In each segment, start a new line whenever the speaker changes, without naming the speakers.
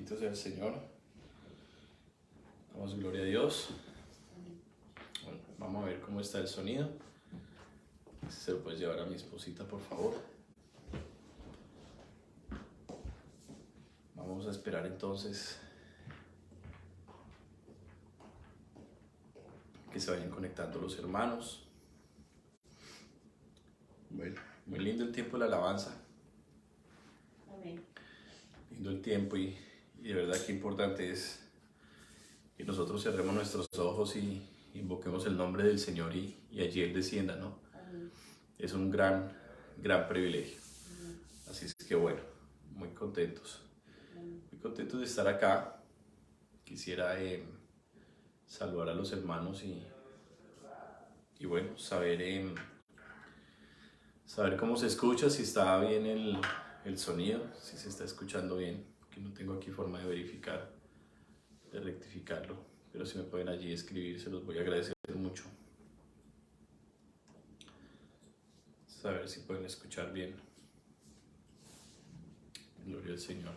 Bendito sea el Señor. Damos gloria a Dios. Bueno, vamos a ver cómo está el sonido. Si se lo puedes llevar a mi esposita, por favor. Vamos a esperar entonces que se vayan conectando los hermanos. Bueno, muy lindo el tiempo de la alabanza.
Amén.
Lindo el tiempo y de verdad que importante es que nosotros cerremos nuestros ojos y invoquemos el nombre del Señor y allí Él descienda, ¿no?
Amén.
Es un gran privilegio. Así es que bueno, muy contentos de estar acá. Quisiera saludar a los hermanos y bueno, saber cómo se escucha, si está bien el sonido, si se está escuchando bien, que no tengo aquí forma de verificar, de rectificarlo, pero si me pueden allí escribir, se los voy a agradecer mucho. Saber si pueden escuchar bien. Gloria al Señor.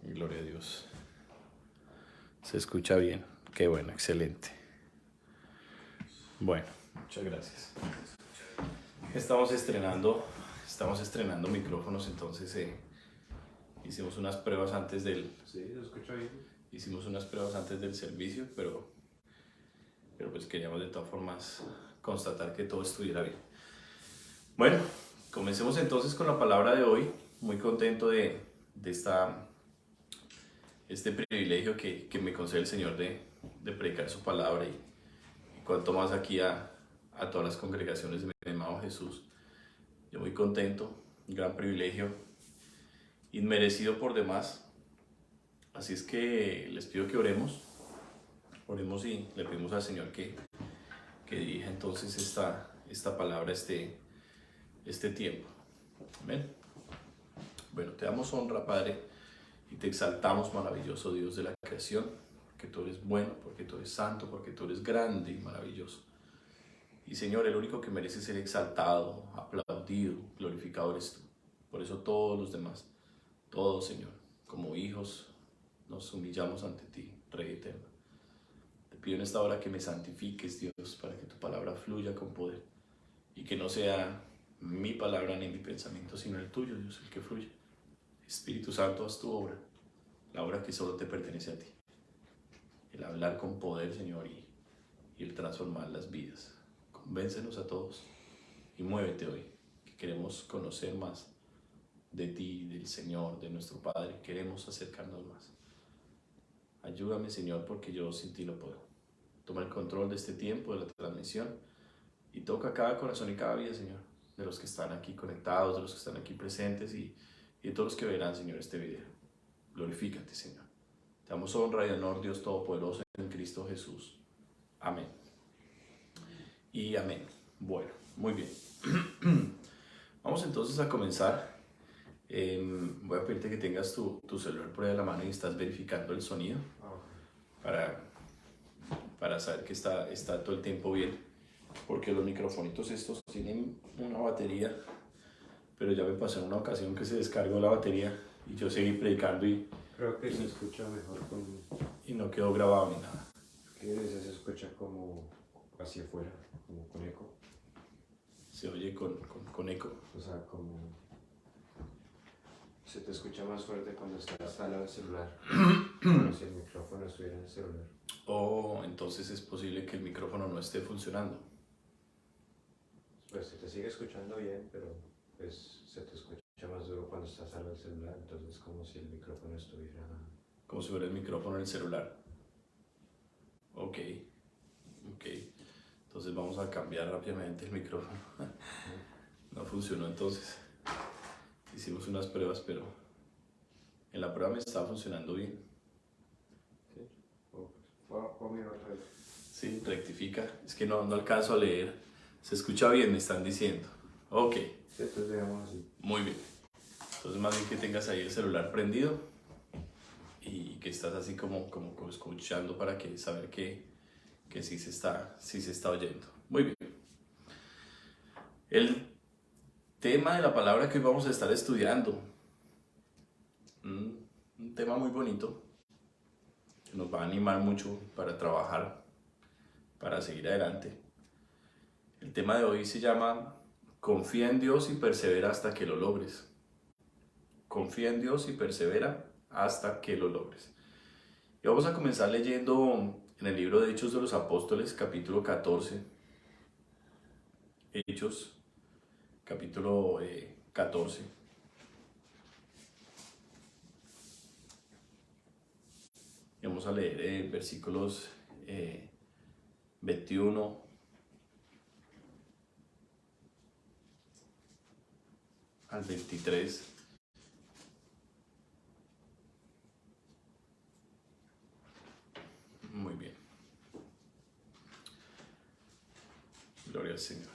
Gloria a Dios. Se escucha bien. Qué bueno, excelente. Bueno, muchas gracias. Estamos estrenando micrófonos, entonces hicimos unas pruebas antes del.
Sí, se escucha bien.
Hicimos unas pruebas antes del servicio, pero pues queríamos de todas formas constatar que todo estuviera bien. Bueno, comencemos entonces con la palabra de hoy. Muy contento de este privilegio que me concede el Señor de predicar su palabra y cuanto más aquí a todas las congregaciones de mi amado Jesús. Yo muy contento, un gran privilegio, inmerecido por demás. Así es que les pido que oremos y le pedimos al Señor que dirija entonces esta palabra, este tiempo. Amén. Bueno, te damos honra, Padre, y te exaltamos, maravilloso Dios de la creación, porque tú eres bueno, porque tú eres santo, porque tú eres grande y maravilloso. Y Señor, el único que merece ser exaltado, aplaudido, glorificado eres tú. Por eso todos los demás, todos, Señor, como hijos, nos humillamos ante ti, Rey eterno. Te pido en esta hora que me santifiques, Dios, para que tu palabra fluya con poder y que no sea mi palabra ni mi pensamiento, sino el tuyo, Dios, el que fluye. Espíritu Santo, haz tu obra, la obra que solo te pertenece a ti. El hablar con poder, Señor, y el transformar las vidas. Convéncenos a todos y muévete hoy, que queremos conocer más de ti, del Señor, de nuestro Padre. Queremos acercarnos más. Ayúdame, Señor, porque yo sin ti no puedo. Toma el control de este tiempo, de la transmisión, y toca cada corazón y cada vida, Señor, de los que están aquí conectados, de los que están aquí presentes y de todos los que verán, Señor, este video. Glorifícate, Señor. Te damos honra y honor, Dios Todopoderoso, en Cristo Jesús. Amén. Y amén. Bueno, muy bien. Vamos entonces a comenzar. Voy a pedirte que tengas tu celular por ahí a la mano y estás verificando el sonido para saber que está todo el tiempo bien, porque los microfonitos estos tienen una batería, pero ya me pasó en una ocasión que se descargó la batería y yo seguí predicando
Creo que se escucha mejor
y no quedó grabado ni nada.
que se escucha como hacia afuera, como con eco.
Se oye con eco.
O sea, como se te escucha más fuerte cuando estás al lado del celular. Como si el micrófono estuviera en el celular.
O entonces es posible que el micrófono no esté funcionando.
Pues se te sigue escuchando bien, pero pues se te escucha más duro cuando estás al lado del celular. Entonces como si el micrófono estuviera...
Como si fuera el micrófono en el celular. Ok. Entonces vamos a cambiar rápidamente el micrófono. No funcionó entonces. Hicimos unas pruebas, pero en la prueba me estaba funcionando bien.
¿Sí? ¿Puedo mirar otra vez?
Sí, rectifica. Es que no alcanzo a leer. Se escucha bien, me están diciendo. Ok.
Sí, entonces dejamos así.
Muy bien. Entonces más bien que tengas ahí el celular prendido y que estás así como escuchando para que saber que sí se está oyendo. Muy bien. El tema de la palabra que hoy vamos a estar estudiando un tema muy bonito que nos va a animar mucho para trabajar, para seguir adelante. El tema de hoy se llama Confía en Dios y persevera hasta que lo logres. Confía en Dios y persevera hasta que lo logres. Y vamos a comenzar leyendo en el libro de Hechos de los Apóstoles, capítulo 14. Hechos, capítulo 14. Y vamos a leer versículos 21 al 23. Muy bien. Gloria al Señor.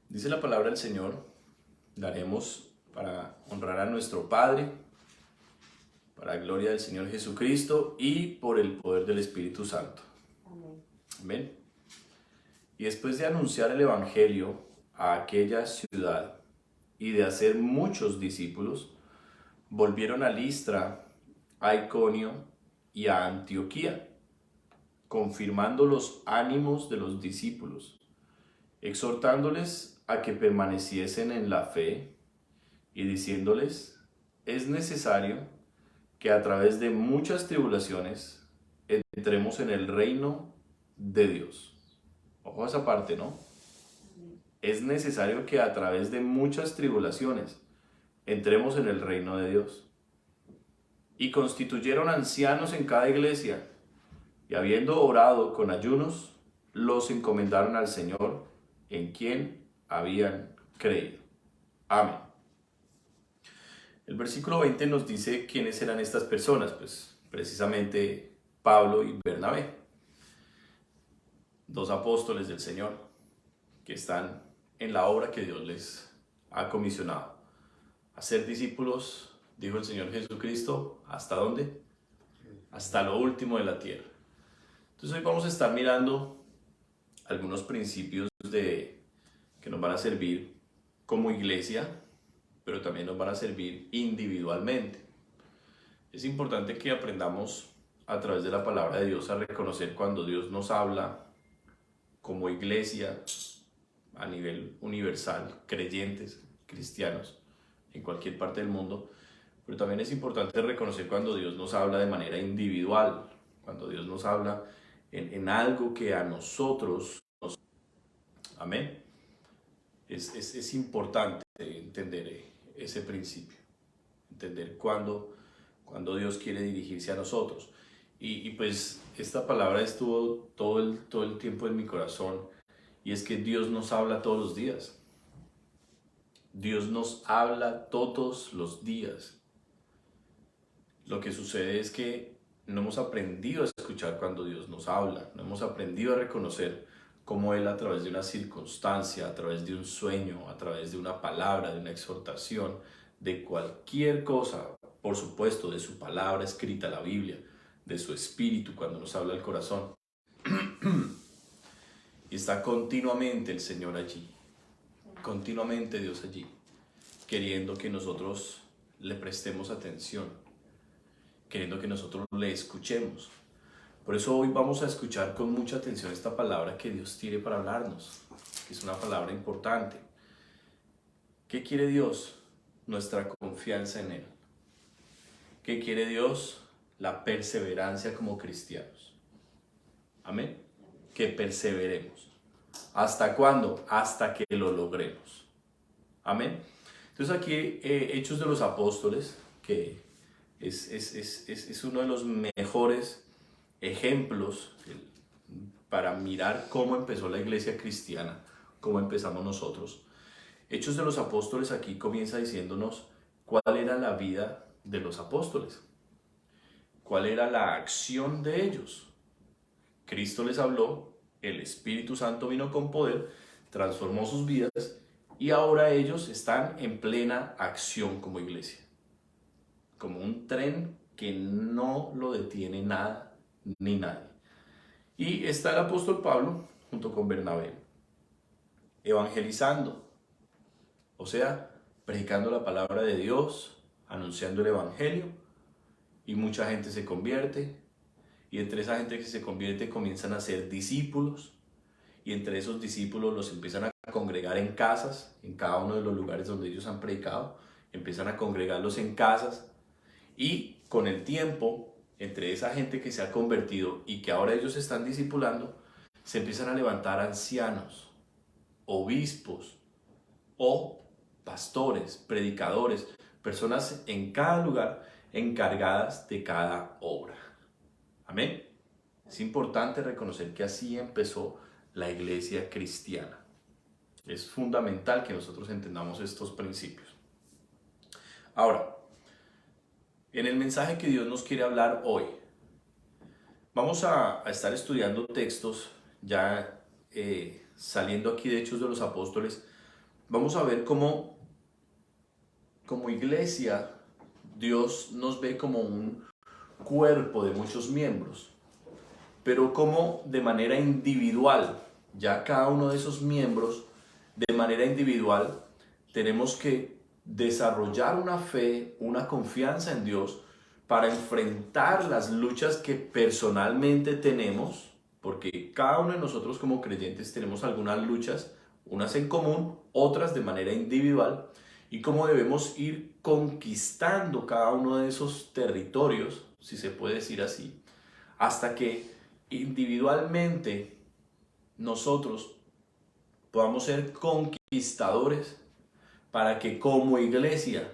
Dice la palabra del Señor: daremos para honrar a nuestro Padre, para la gloria del Señor Jesucristo y por el poder del Espíritu Santo.
Amén.
Amén. Y después de anunciar el Evangelio a aquella ciudad y de hacer muchos discípulos, volvieron a Listra, a Iconio y a Antioquía, confirmando los ánimos de los discípulos, exhortándoles a que permaneciesen en la fe y diciéndoles: es necesario que a través de muchas tribulaciones entremos en el reino de Dios. Ojo a esa parte, ¿no?
Amén.
Es necesario que a través de muchas tribulaciones entremos en el reino de Dios. Y constituyeron ancianos en cada iglesia, y habiendo orado con ayunos, los encomendaron al Señor, en quien habían creído. Amén. El versículo 20 nos dice quiénes eran estas personas, pues precisamente Pablo y Bernabé, dos apóstoles del Señor que están en la obra que Dios les ha comisionado. Hacer discípulos, dijo el Señor Jesucristo, ¿hasta dónde? Hasta lo último de la tierra. Entonces hoy vamos a estar mirando algunos principios que nos van a servir como iglesia, pero también nos van a servir individualmente. Es importante que aprendamos a través de la palabra de Dios a reconocer cuando Dios nos habla como iglesia a nivel universal, creyentes, cristianos, en cualquier parte del mundo, pero también es importante reconocer cuando Dios nos habla de manera individual, cuando Dios nos habla en algo que a nosotros nos... Amén. Es importante entender ese principio, entender cuándo Dios quiere dirigirse a nosotros. Y pues esta palabra estuvo todo el tiempo en mi corazón, y es que Dios nos habla todos los días. Dios nos habla todos los días. Lo que sucede es que no hemos aprendido a escuchar cuando Dios nos habla, no hemos aprendido a reconocer cómo Él, a través de una circunstancia, a través de un sueño, a través de una palabra, de una exhortación, de cualquier cosa, por supuesto, de su palabra escrita, la Biblia, de su espíritu cuando nos habla el corazón. Y está continuamente el Señor allí, continuamente Dios allí, queriendo que nosotros le prestemos atención, queriendo que nosotros le escuchemos. Por eso hoy vamos a escuchar con mucha atención esta palabra que Dios tiene para hablarnos, que es una palabra importante. ¿Qué quiere Dios? Nuestra confianza en Él. ¿Qué quiere Dios? La perseverancia como cristianos. Amén. Que perseveremos. ¿Hasta cuándo? Hasta que lo logremos. Amén. Entonces aquí Hechos de los Apóstoles, que es uno de los mejores ejemplos para mirar cómo empezó la iglesia cristiana, cómo empezamos nosotros. Hechos de los Apóstoles aquí comienza diciéndonos cuál era la vida de los apóstoles, cuál era la acción de ellos. Cristo les habló, el Espíritu Santo vino con poder, transformó sus vidas y ahora ellos están en plena acción como iglesia, como un tren que no lo detiene nada ni nadie. Y está el apóstol Pablo junto con Bernabé evangelizando, o sea, predicando la palabra de Dios, anunciando el evangelio, y mucha gente se convierte, y entre esa gente que se convierte comienzan a ser discípulos, y entre esos discípulos los empiezan a congregar en casas, en cada uno de los lugares donde ellos han predicado, empiezan a congregarlos en casas, y con el tiempo, entre esa gente que se ha convertido y que ahora ellos están discipulando, se empiezan a levantar ancianos, obispos o pastores, predicadores, personas en cada lugar encargadas de cada obra. Amén. Es importante reconocer que así empezó la iglesia cristiana. Es fundamental que nosotros entendamos estos principios. Ahora, en el mensaje que Dios nos quiere hablar hoy, vamos a estar estudiando textos ya saliendo aquí de Hechos de los Apóstoles. Vamos a ver cómo como iglesia Dios nos ve como un cuerpo de muchos miembros, pero como de manera individual, ya cada uno de esos miembros, de manera individual, tenemos que desarrollar una fe, una confianza en Dios para enfrentar las luchas que personalmente tenemos, porque cada uno de nosotros como creyentes tenemos algunas luchas, unas en común, otras de manera individual, y cómo debemos ir conquistando cada uno de esos territorios, si se puede decir así, hasta que individualmente nosotros podamos ser conquistadores para que como iglesia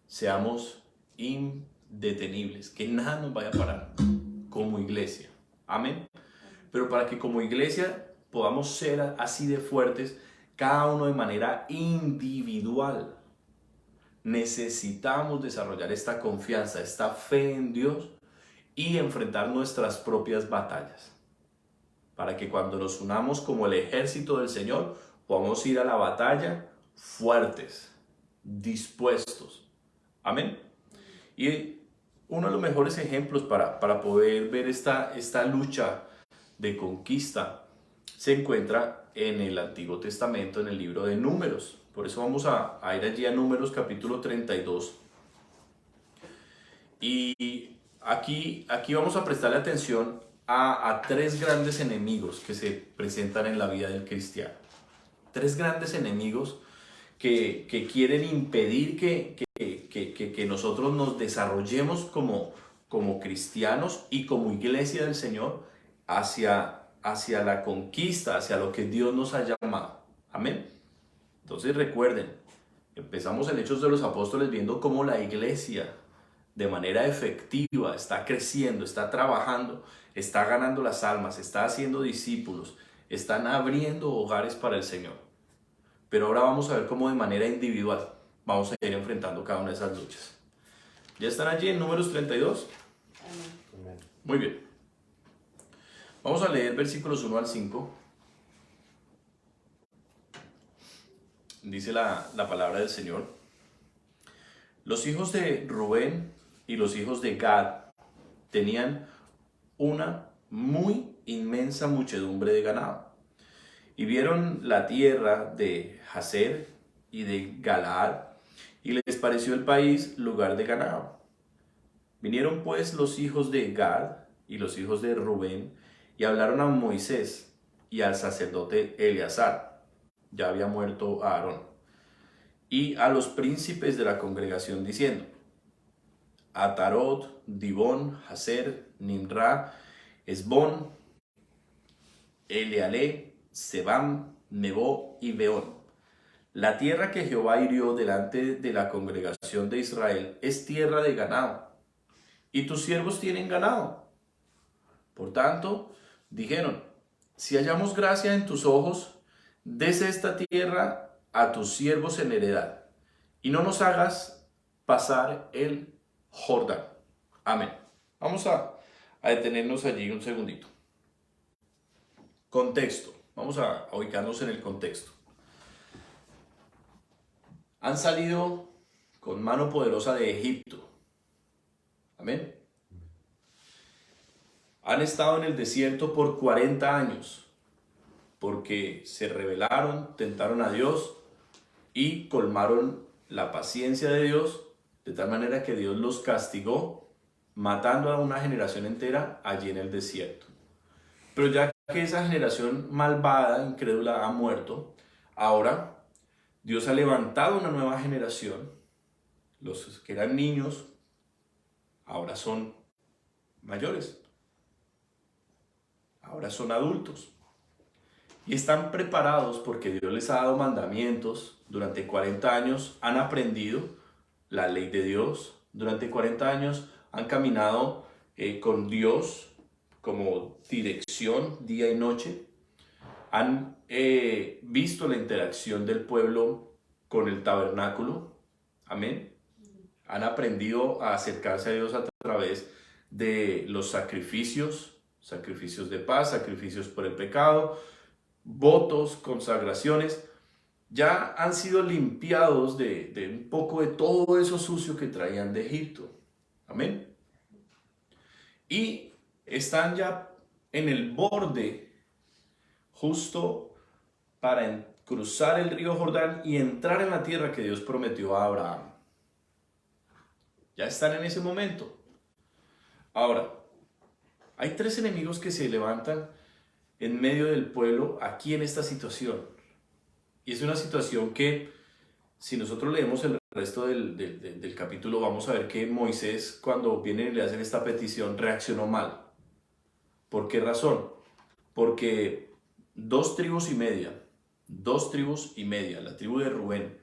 seamos indetenibles, que nada nos vaya a parar como iglesia. Amén. Pero para que como iglesia podamos ser así de fuertes, cada uno de manera individual, necesitamos desarrollar esta confianza, esta fe en Dios y enfrentar nuestras propias batallas. Para que cuando nos unamos como el ejército del Señor, podamos ir a la batalla fuertes, dispuestos. Amén. Y uno de los mejores ejemplos para poder ver esta lucha de conquista se encuentra en el Antiguo Testamento, en el libro de Números. Por eso vamos a ir allí a Números capítulo 32. Y aquí vamos a prestarle atención a tres grandes enemigos que se presentan en la vida del cristiano. Tres grandes enemigos que quieren impedir que nosotros nos desarrollemos como cristianos y como iglesia del Señor hacia la conquista, hacia lo que Dios nos ha llamado. Amén. Entonces recuerden, empezamos en Hechos de los Apóstoles viendo cómo la iglesia de manera efectiva está creciendo, está trabajando, está ganando las almas, está haciendo discípulos, están abriendo hogares para el Señor. Pero ahora vamos a ver cómo de manera individual vamos a ir enfrentando cada una de esas luchas. ¿Ya están allí en Números 32?
Amén.
Muy bien. Vamos a leer versículos 1 al 5. Dice la palabra del Señor. Los hijos de Rubén y los hijos de Gad tenían una muy inmensa muchedumbre de ganado. Y vieron la tierra de Jazer y de Galaad, y les pareció el país lugar de ganado. Vinieron pues los hijos de Gad y los hijos de Rubén, y hablaron a Moisés y al sacerdote Eleazar, ya había muerto Aarón, y a los príncipes de la congregación, diciendo: Atarot, Dibón, Jazer, Nimra, Esbón, Eleale, Sebam, Nebo y Beón. La tierra que Jehová hirió delante de la congregación de Israel es tierra de ganado, y tus siervos tienen ganado. Por tanto, dijeron: si hallamos gracia en tus ojos, des esta tierra a tus siervos en heredad, y no nos hagas pasar el Jordán. Amén. Vamos a detenernos allí un segundito. Contexto. Vamos a ubicarnos en el contexto. Han salido con mano poderosa de Egipto. Amén. Han estado en el desierto por 40 años porque se rebelaron, tentaron a Dios y colmaron la paciencia de Dios, de tal manera que Dios los castigó, matando a una generación entera allí en el desierto. Pero ya que esa generación malvada, incrédula, ha muerto, ahora Dios ha levantado una nueva generación. Los que eran niños ahora son mayores, ahora son adultos. Y están preparados porque Dios les ha dado mandamientos. Durante 40 años han aprendido la ley de Dios. Durante 40 años han caminado con Dios como dirección día y noche. Han visto la interacción del pueblo con el tabernáculo. Amén. Han aprendido a acercarse a Dios a través de los sacrificios, sacrificios de paz, sacrificios por el pecado, votos, consagraciones. Ya han sido limpiados de un poco de todo eso sucio que traían de Egipto. Amén. Y están ya en el borde justo para cruzar el río Jordán y entrar en la tierra que Dios prometió a Abraham. Ya están en ese momento. Ahora, hay 3 enemigos que se levantan en medio del pueblo aquí en esta situación. Y es una situación que, si nosotros leemos el resto del capítulo, vamos a ver que Moisés, cuando vienen y le hacen esta petición, reaccionó mal. ¿Por qué razón? Porque 2 tribus y media, la tribu de Rubén,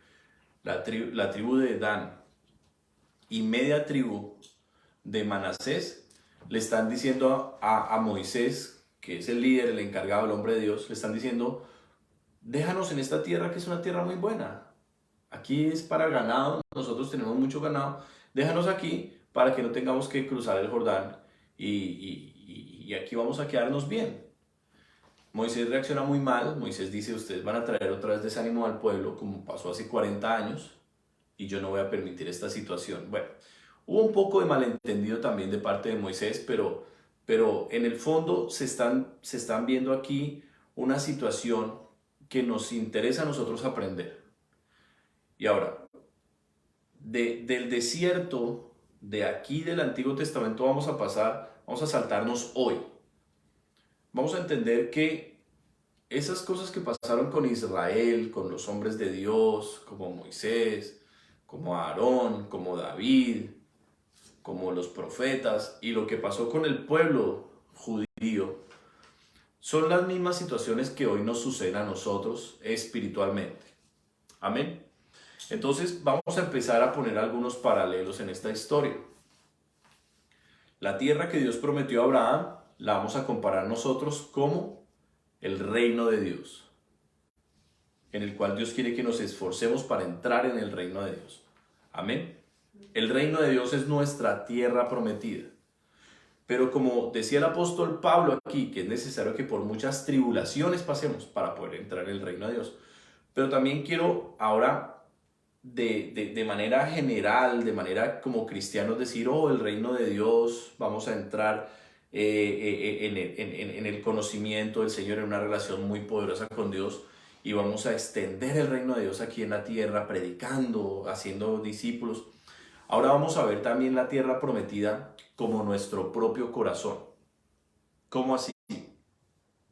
la tribu de Dan y media tribu de Manasés, le están diciendo a Moisés, que es el líder, el encargado, el hombre de Dios, le están diciendo: déjanos en esta tierra, que es una tierra muy buena. Aquí es para ganado, nosotros tenemos mucho ganado. Déjanos aquí para que no tengamos que cruzar el Jordán y aquí vamos a quedarnos bien. Moisés reacciona muy mal. Moisés dice: ustedes van a traer otra vez desánimo al pueblo, como pasó hace 40 años, y yo no voy a permitir esta situación. Bueno, hubo un poco de malentendido también de parte de Moisés, pero en el fondo se están viendo aquí una situación que nos interesa a nosotros aprender. Y ahora, del desierto de aquí del Antiguo Testamento vamos a saltarnos hoy. Vamos a entender que esas cosas que pasaron con Israel, con los hombres de Dios, como Moisés, como Aarón, como David, como los profetas, y lo que pasó con el pueblo judío, son las mismas situaciones que hoy nos suceden a nosotros espiritualmente. Amén. Entonces vamos a empezar a poner algunos paralelos en esta historia. La tierra que Dios prometió a Abraham la vamos a comparar nosotros como el reino de Dios, en el cual Dios quiere que nos esforcemos para entrar en el reino de Dios. Amén. El reino de Dios es nuestra tierra prometida. Pero como decía el apóstol Pablo aquí, que es necesario que por muchas tribulaciones pasemos para poder entrar en el reino de Dios. Pero también quiero ahora, de manera general, de manera como cristianos, decir: oh, el reino de Dios, vamos a entrar en el conocimiento del Señor, en una relación muy poderosa con Dios, y vamos a extender el reino de Dios aquí en la tierra, predicando, haciendo discípulos. Ahora vamos a ver también la tierra prometida como nuestro propio corazón. ¿Cómo así?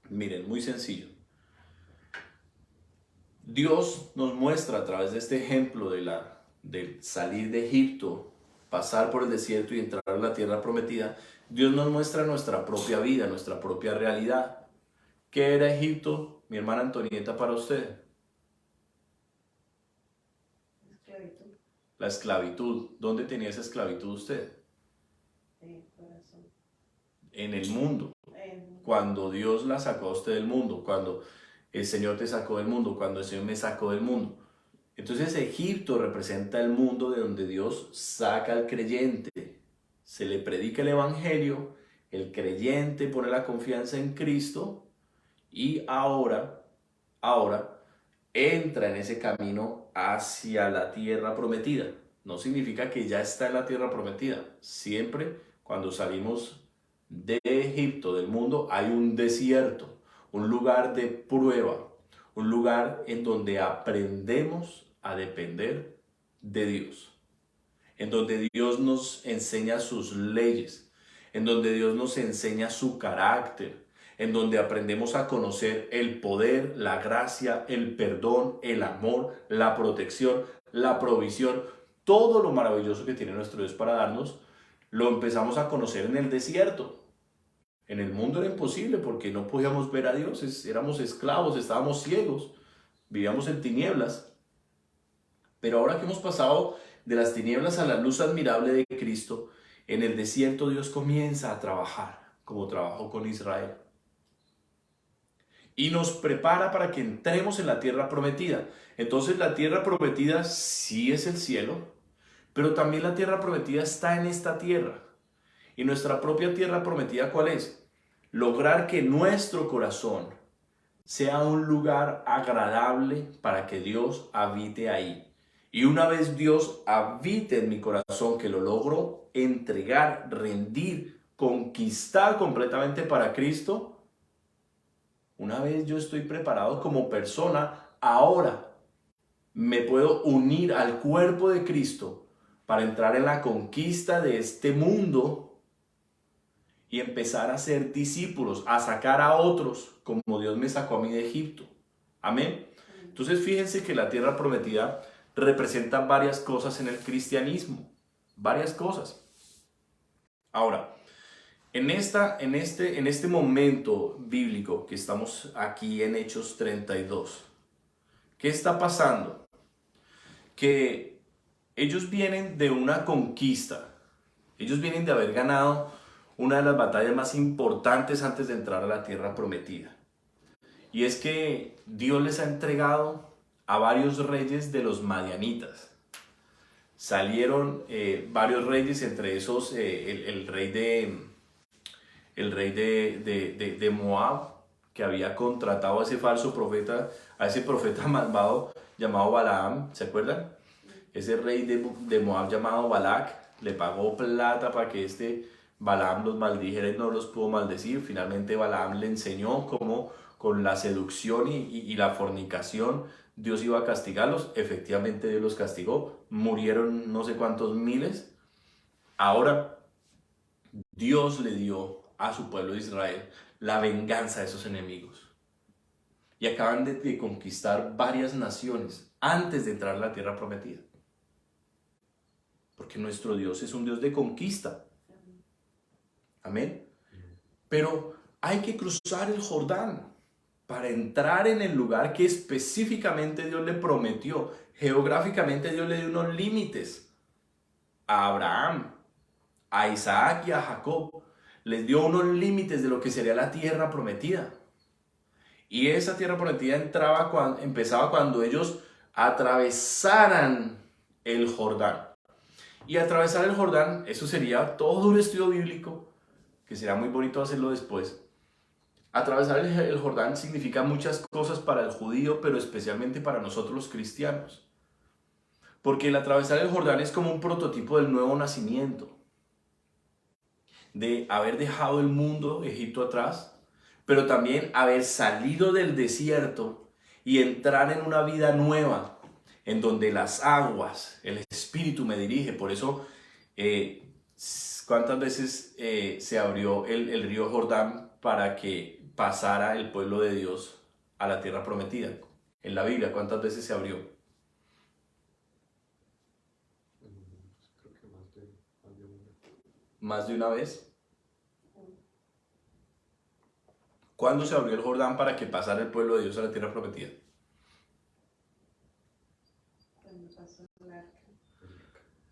Miren, muy sencillo. Dios nos muestra a través de este ejemplo de salir de Egipto, pasar por el desierto y entrar a la tierra prometida. Dios nos muestra nuestra propia vida, nuestra propia realidad. ¿Qué era Egipto, mi hermana Antonieta, para usted?
Esclavitud.
La esclavitud. ¿Dónde tenía esa esclavitud usted?
Corazón.
En el mundo. Cuando Dios la sacó a usted del mundo, cuando el Señor te sacó del mundo, cuando el Señor me sacó del mundo. Entonces Egipto representa el mundo de donde Dios saca al creyente. Se le predica el evangelio, el creyente pone la confianza en Cristo y ahora entra en ese camino hacia la tierra prometida. No significa que ya está en la tierra prometida. Siempre cuando salimos de Egipto, del mundo, hay un desierto, un lugar de prueba, un lugar en donde aprendemos a depender de Dios, en donde Dios nos enseña sus leyes, en donde Dios nos enseña su carácter, en donde aprendemos a conocer el poder, la gracia, el perdón, el amor, la protección, la provisión, todo lo maravilloso que tiene nuestro Dios para darnos, lo empezamos a conocer en el desierto. En el mundo era imposible porque no podíamos ver a Dios, éramos esclavos, estábamos ciegos, vivíamos en tinieblas. Pero ahora que hemos pasado de las tinieblas a la luz admirable de Cristo, en el desierto Dios comienza a trabajar, como trabajó con Israel. Y nos prepara para que entremos en la tierra prometida. Entonces la tierra prometida sí es el cielo, pero también la tierra prometida está en esta tierra. Y nuestra propia tierra prometida, ¿cuál es? Lograr que nuestro corazón sea un lugar agradable para que Dios habite ahí. Y una vez Dios habite en mi corazón, que lo logro entregar, rendir, conquistar completamente para Cristo, una vez yo estoy preparado como persona, ahora me puedo unir al cuerpo de Cristo para entrar en la conquista de este mundo y empezar a ser discípulos, a sacar a otros como Dios me sacó a mí de Egipto. Amén. Entonces fíjense que la tierra prometida representa varias cosas en el cristianismo, varias cosas. Ahora, en este momento bíblico que estamos aquí en Hechos 32, ¿qué está pasando? Que ellos vienen de una conquista, ellos vienen de haber ganado una de las batallas más importantes antes de entrar a la tierra prometida. Y es que Dios les ha entregado a varios reyes de los madianitas. Salieron varios reyes, entre esos el rey de Moab, que había contratado a ese falso profeta, a ese profeta malvado llamado Balaam, ¿se acuerdan? Ese rey de Moab llamado Balac le pagó plata para que Balaam los maldijera y no los pudo maldecir. Finalmente Balaam le enseñó cómo con la seducción y la fornicación Dios iba a castigarlos. Efectivamente Dios los castigó, murieron no sé cuántos miles. Ahora Dios le dio a su pueblo de Israel la venganza de esos enemigos. Y acaban de conquistar varias naciones antes de entrar a la tierra prometida. Porque nuestro Dios es un Dios de conquista. Amén. Pero hay que cruzar el Jordán para entrar en el lugar que específicamente Dios le prometió. Geográficamente Dios le dio unos límites a Abraham, a Isaac y a Jacob. Les dio unos límites de lo que sería la tierra prometida. Y esa tierra prometida empezaba cuando ellos atravesaran el Jordán. Y atravesar el Jordán, eso sería todo un estudio bíblico, que será muy bonito hacerlo después. Atravesar el Jordán significa muchas cosas para el judío, pero especialmente para nosotros los cristianos. Porque el atravesar el Jordán es como un prototipo del nuevo nacimiento. De haber dejado el mundo, Egipto atrás, pero también haber salido del desierto y entrar en una vida nueva, en donde las aguas, el Espíritu me dirige. Por eso, ¿cuántas veces se abrió el río Jordán para que pasara el pueblo de Dios a la tierra prometida? En la Biblia, ¿cuántas veces se abrió?
Creo que más de una.
¿Más de una vez? ¿Cuándo se abrió el Jordán para que pasara el pueblo de Dios a la tierra prometida?
Cuando pasó el arca.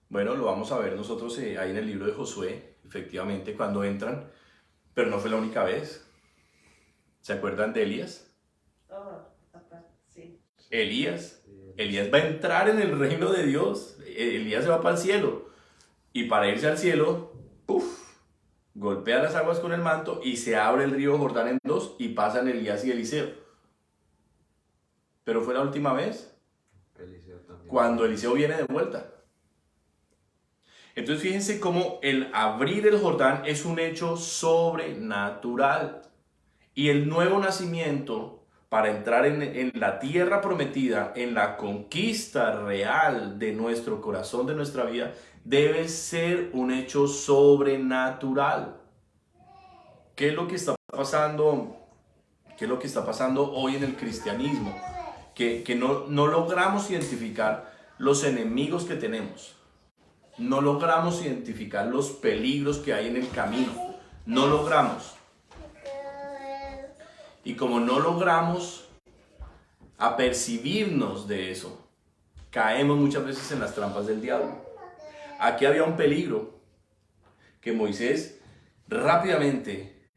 Bueno, lo vamos a ver nosotros ahí en el libro de Josué, efectivamente, cuando entran, pero no fue la única vez. ¿Se acuerdan de Elías?
Oh, aparte, sí.
Elías va a entrar en el reino de Dios. Elías se va para el cielo. Y para irse al cielo, golpea las aguas con el manto y se abre el río Jordán en dos y pasan Elías y Eliseo. ¿Pero fue la última vez?
Eliseo también.
Cuando Eliseo viene de vuelta. Entonces fíjense cómo el abrir el Jordán es un hecho sobrenatural. Y el nuevo nacimiento para entrar en la tierra prometida, en la conquista real de nuestro corazón, de nuestra vida, debe ser un hecho sobrenatural. ¿Qué es lo que está pasando? ¿Qué es lo que está pasando hoy en el cristianismo? Que no logramos identificar los enemigos que tenemos. No logramos identificar los peligros que hay en el camino. No logramos. Y como no logramos apercibirnos de eso, caemos muchas veces en las trampas del diablo. Aquí había un peligro que Moisés rápidamente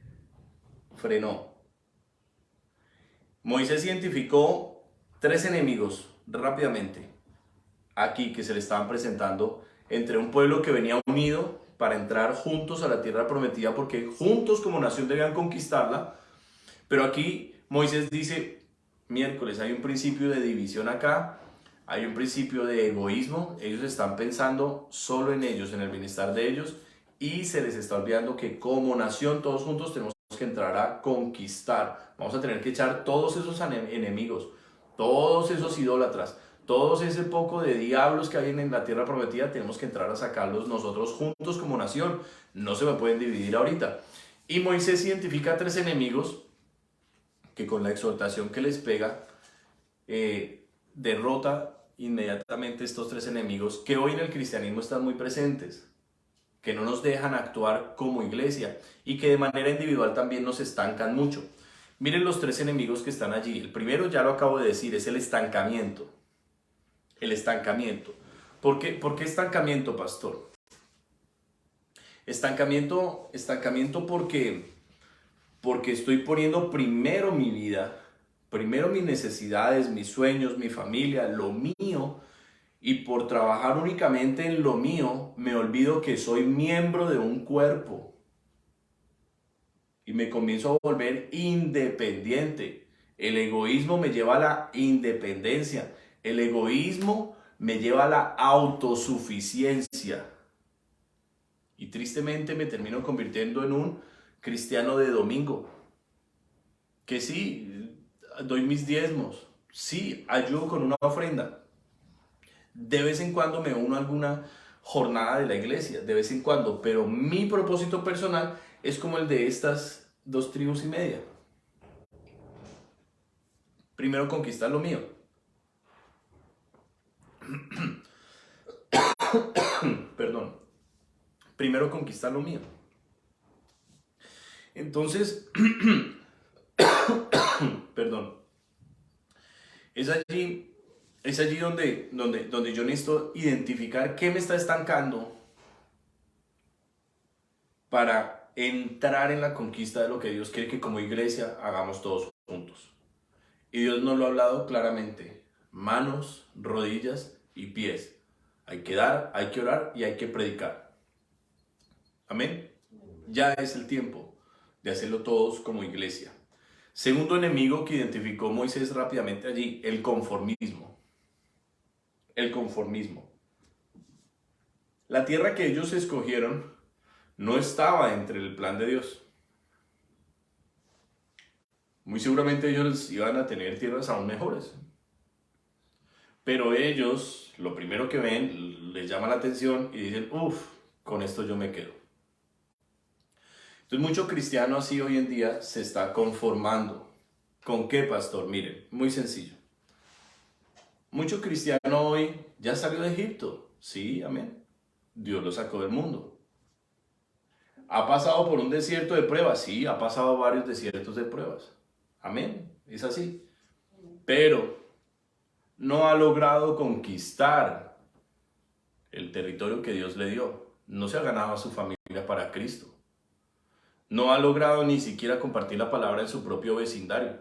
frenó. Moisés identificó 3 enemigos rápidamente aquí que se le estaban presentando entre un pueblo que venía unido para entrar juntos a la tierra prometida, porque juntos como nación debían conquistarla. Pero aquí Moisés dice, miércoles, hay un principio de división acá, hay un principio de egoísmo, ellos están pensando solo en ellos, en el bienestar de ellos, y se les está olvidando que como nación todos juntos tenemos que entrar a conquistar. Vamos a tener que echar todos esos enemigos, todos esos idólatras, todos ese poco de diablos que hay en la tierra prometida, tenemos que entrar a sacarlos nosotros juntos como nación. No se me pueden dividir ahorita. Y Moisés identifica 3 enemigos que con la exhortación que les pega, derrota inmediatamente estos 3 enemigos que hoy en el cristianismo están muy presentes, que no nos dejan actuar como iglesia y que de manera individual también nos estancan mucho. Miren los 3 enemigos que están allí. El primero, ya lo acabo de decir, es el estancamiento. El estancamiento. ¿Por qué estancamiento, pastor? Estancamiento porque estoy poniendo primero mi vida, primero mis necesidades, mis sueños, mi familia, lo mío, y por trabajar únicamente en lo mío, me olvido que soy miembro de un cuerpo y me comienzo a volver independiente. El egoísmo me lleva a la independencia, el egoísmo me lleva a la autosuficiencia y tristemente me termino convirtiendo en un cristiano de domingo, que sí, doy mis diezmos, sí, ayudo con una ofrenda, de vez en cuando me uno a alguna jornada de la iglesia, de vez en cuando, pero mi propósito personal es como el de estas 2 tribus y media. Primero conquistar lo mío. Perdón. Primero conquistar lo mío. Entonces, perdón, es allí donde yo necesito identificar qué me está estancando para entrar en la conquista de lo que Dios quiere que como iglesia hagamos todos juntos. Y Dios nos lo ha hablado claramente: manos, rodillas y pies. Hay que dar, hay que orar y hay que predicar. Amén. Ya es el tiempo de hacerlo todos como iglesia. Segundo enemigo que identificó Moisés rápidamente allí, el conformismo. El conformismo. La tierra que ellos escogieron no estaba entre el plan de Dios. Muy seguramente ellos iban a tener tierras aún mejores. Pero ellos, lo primero que ven, les llama la atención y dicen, uff, con esto yo me quedo. Entonces mucho cristiano así hoy en día se está conformando. ¿Con qué, pastor? Miren, muy sencillo. Mucho cristiano hoy ya salió de Egipto. Sí, amén. Dios lo sacó del mundo. ¿Ha pasado por un desierto de pruebas? Sí, ha pasado varios desiertos de pruebas. Amén, es así. Pero no ha logrado conquistar el territorio que Dios le dio. No se ha ganado a su familia para Cristo. No ha logrado ni siquiera compartir la palabra en su propio vecindario.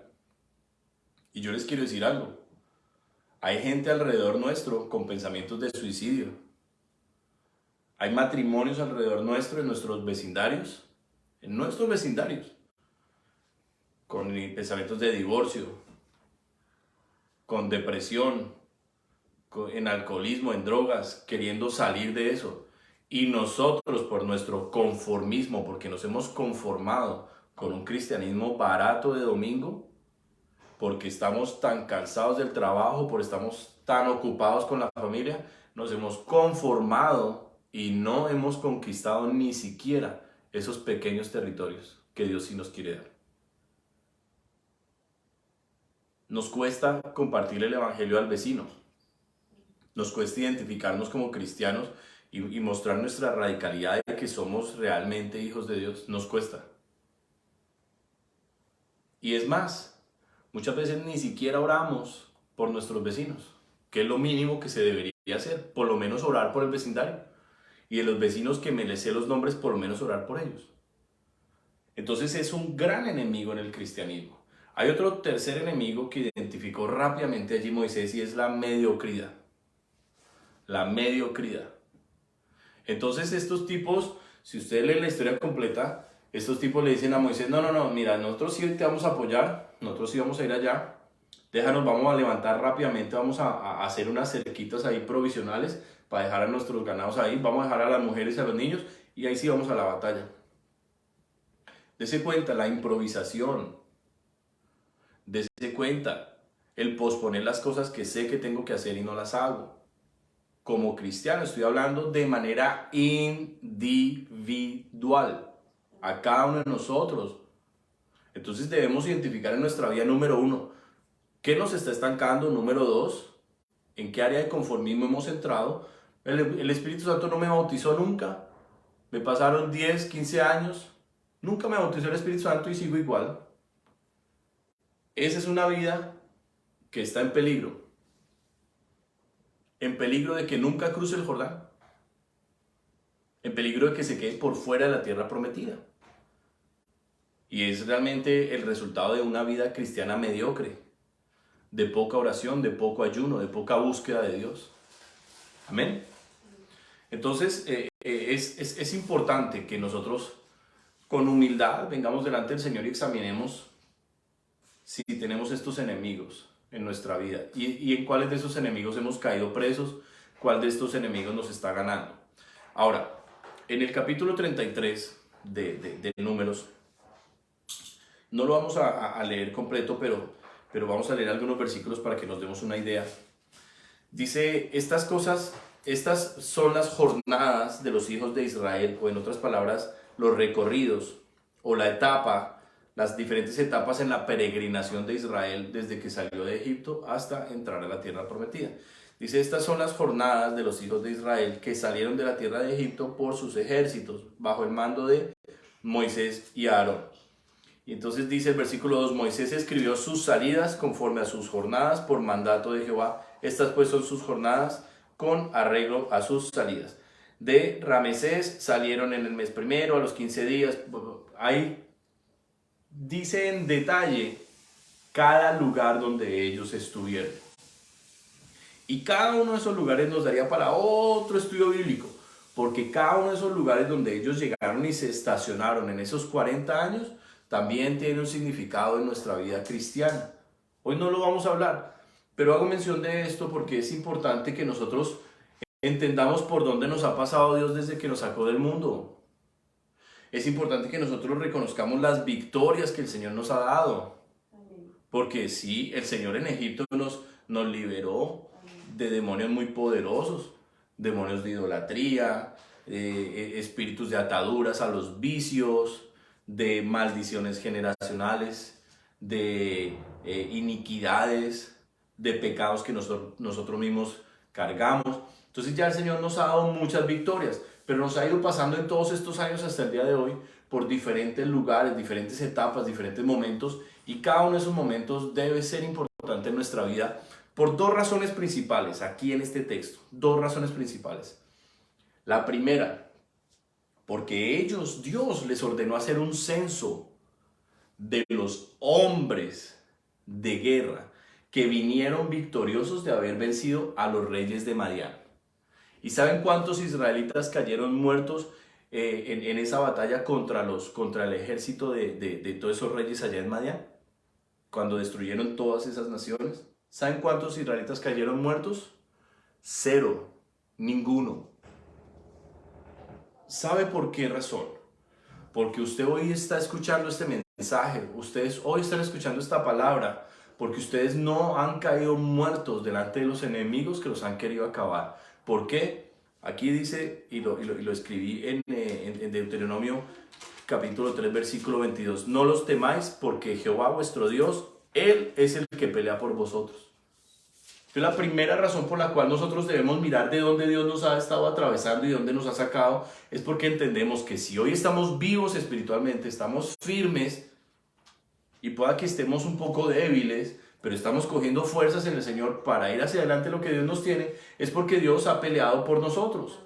Y yo les quiero decir algo. Hay gente alrededor nuestro con pensamientos de suicidio. Hay matrimonios alrededor nuestro, en nuestros vecindarios. En nuestros vecindarios. Con pensamientos de divorcio. Con depresión. En alcoholismo, en drogas. Queriendo salir de eso. Y nosotros, por nuestro conformismo, porque nos hemos conformado con un cristianismo barato de domingo, porque estamos tan cansados del trabajo, porque estamos tan ocupados con la familia, nos hemos conformado y no hemos conquistado ni siquiera esos pequeños territorios que Dios sí nos quiere dar. Nos cuesta compartir el evangelio al vecino. Nos cuesta identificarnos como cristianos y mostrar nuestra radicalidad de que somos realmente hijos de Dios. Nos cuesta. Y es más, muchas veces ni siquiera oramos por nuestros vecinos, que es lo mínimo que se debería hacer, por lo menos orar por el vecindario. Y de los vecinos que me les sé los nombres, por lo menos orar por ellos. Entonces es un gran enemigo en el cristianismo. Hay otro tercer enemigo que identificó rápidamente allí Moisés y es la mediocridad. La mediocridad. Entonces estos tipos, si usted lee la historia completa, estos tipos le dicen a Moisés, no, mira, nosotros sí te vamos a apoyar, nosotros sí vamos a ir allá, déjanos, vamos a levantar rápidamente, vamos a hacer unas cerquitas ahí provisionales para dejar a nuestros ganados ahí, vamos a dejar a las mujeres y a los niños y ahí sí vamos a la batalla. Dese cuenta, la improvisación, dese cuenta, el posponer las cosas que sé que tengo que hacer y no las hago. Como cristiano estoy hablando de manera individual, a cada uno de nosotros. Entonces debemos identificar en nuestra vida, número 1, ¿qué nos está estancando? Número 2, ¿en qué área de conformismo hemos entrado? El Espíritu Santo no me bautizó nunca. Me pasaron 10, 15 años. Nunca me bautizó el Espíritu Santo y sigo igual. Esa es una vida que está en peligro. En peligro de que nunca cruce el Jordán. En peligro de que se quede por fuera de la tierra prometida. Y es realmente el resultado de una vida cristiana mediocre. De poca oración, de poco ayuno, de poca búsqueda de Dios. Amén. Entonces es importante que nosotros con humildad vengamos delante del Señor y examinemos si tenemos estos enemigos en nuestra vida y en cuáles de esos enemigos hemos caído presos, cuál de estos enemigos nos está ganando. Ahora, en el capítulo 33 de Números, no lo vamos a leer completo, pero vamos a leer algunos versículos para que nos demos una idea. Dice, estas son las jornadas de los hijos de Israel, o en otras palabras, los recorridos, o la etapa, las diferentes etapas en la peregrinación de Israel desde que salió de Egipto hasta entrar a la tierra prometida. Dice, estas son las jornadas de los hijos de Israel que salieron de la tierra de Egipto por sus ejércitos, bajo el mando de Moisés y Aarón. Y entonces dice el versículo 2, Moisés escribió sus salidas conforme a sus jornadas por mandato de Jehová. Estas pues son sus jornadas con arreglo a sus salidas. De Ramesés salieron en el mes primero, a los 15 días. Ahí dice en detalle cada lugar donde ellos estuvieron. Y cada uno de esos lugares nos daría para otro estudio bíblico, porque cada uno de esos lugares donde ellos llegaron y se estacionaron en esos 40 años, también tiene un significado en nuestra vida cristiana. Hoy no lo vamos a hablar, pero hago mención de esto porque es importante que nosotros entendamos por dónde nos ha pasado Dios desde que nos sacó del mundo. Es importante que nosotros reconozcamos las victorias que el Señor nos ha dado. Porque sí, el Señor en Egipto nos liberó de demonios muy poderosos, demonios de idolatría, espíritus de ataduras a los vicios, de maldiciones generacionales, de iniquidades, de pecados que nosotros mismos cargamos. Entonces ya el Señor nos ha dado muchas victorias, pero nos ha ido pasando en todos estos años hasta el día de hoy por diferentes lugares, diferentes etapas, diferentes momentos, y cada uno de esos momentos debe ser importante en nuestra vida por dos razones principales, aquí en este texto, dos razones principales. La primera, porque Dios les ordenó hacer un censo de los hombres de guerra que vinieron victoriosos de haber vencido a los reyes de Madián. ¿Y saben cuántos israelitas cayeron muertos en esa batalla contra el ejército de todos esos reyes allá en Madián? Cuando destruyeron todas esas naciones. ¿Saben cuántos israelitas cayeron muertos? 0, ninguno. ¿Sabe por qué razón? Porque usted hoy está escuchando este mensaje, ustedes hoy están escuchando esta palabra, porque ustedes no han caído muertos delante de los enemigos que los han querido acabar. ¿Por qué? Aquí dice, y lo escribí en Deuteronomio capítulo 3, versículo 22. No los temáis, porque Jehová vuestro Dios, Él es el que pelea por vosotros. Entonces, la primera razón por la cual nosotros debemos mirar de dónde Dios nos ha estado atravesando y dónde nos ha sacado, es porque entendemos que si hoy estamos vivos espiritualmente, estamos firmes, y pueda que estemos un poco débiles, pero estamos cogiendo fuerzas en el Señor para ir hacia adelante lo que Dios nos tiene, es porque Dios ha peleado por nosotros.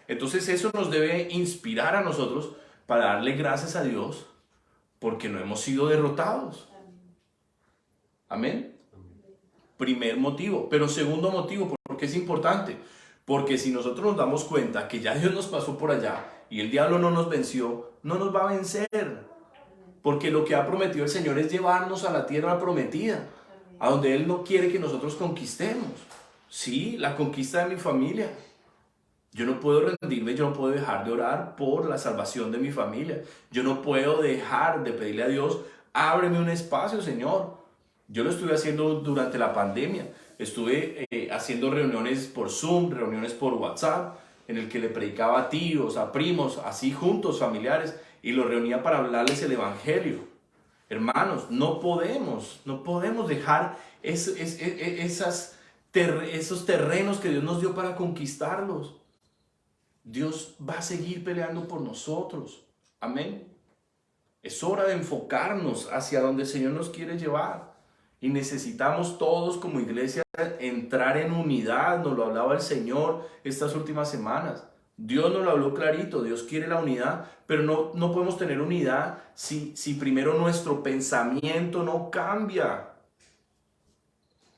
Entonces eso nos debe inspirar a nosotros para darle gracias a Dios porque no hemos sido derrotados. Amén. Primer motivo. Pero segundo motivo, porque es importante, porque si nosotros nos damos cuenta que ya Dios nos pasó por allá y el diablo no nos venció, no nos va a vencer, porque lo que ha prometido el Señor es llevarnos a la tierra prometida, a donde Él no quiere que nosotros conquistemos. Sí, la conquista de mi familia. Yo no puedo rendirme, yo no puedo dejar de orar por la salvación de mi familia. Yo no puedo dejar de pedirle a Dios, ábreme un espacio, Señor. Yo lo estuve haciendo durante la pandemia. Estuve haciendo reuniones por Zoom, reuniones por WhatsApp, en el que le predicaba a tíos, a primos, así juntos, familiares, y los reunía para hablarles el Evangelio. Hermanos, no podemos dejar esos terrenos que Dios nos dio para conquistarlos. Dios va a seguir peleando por nosotros. Amén. Es hora de enfocarnos hacia donde el Señor nos quiere llevar. Y necesitamos todos como iglesia entrar en unidad. Nos lo hablaba el Señor estas últimas semanas. Dios nos lo habló clarito. Dios quiere la unidad, pero no podemos tener unidad si primero nuestro pensamiento no cambia.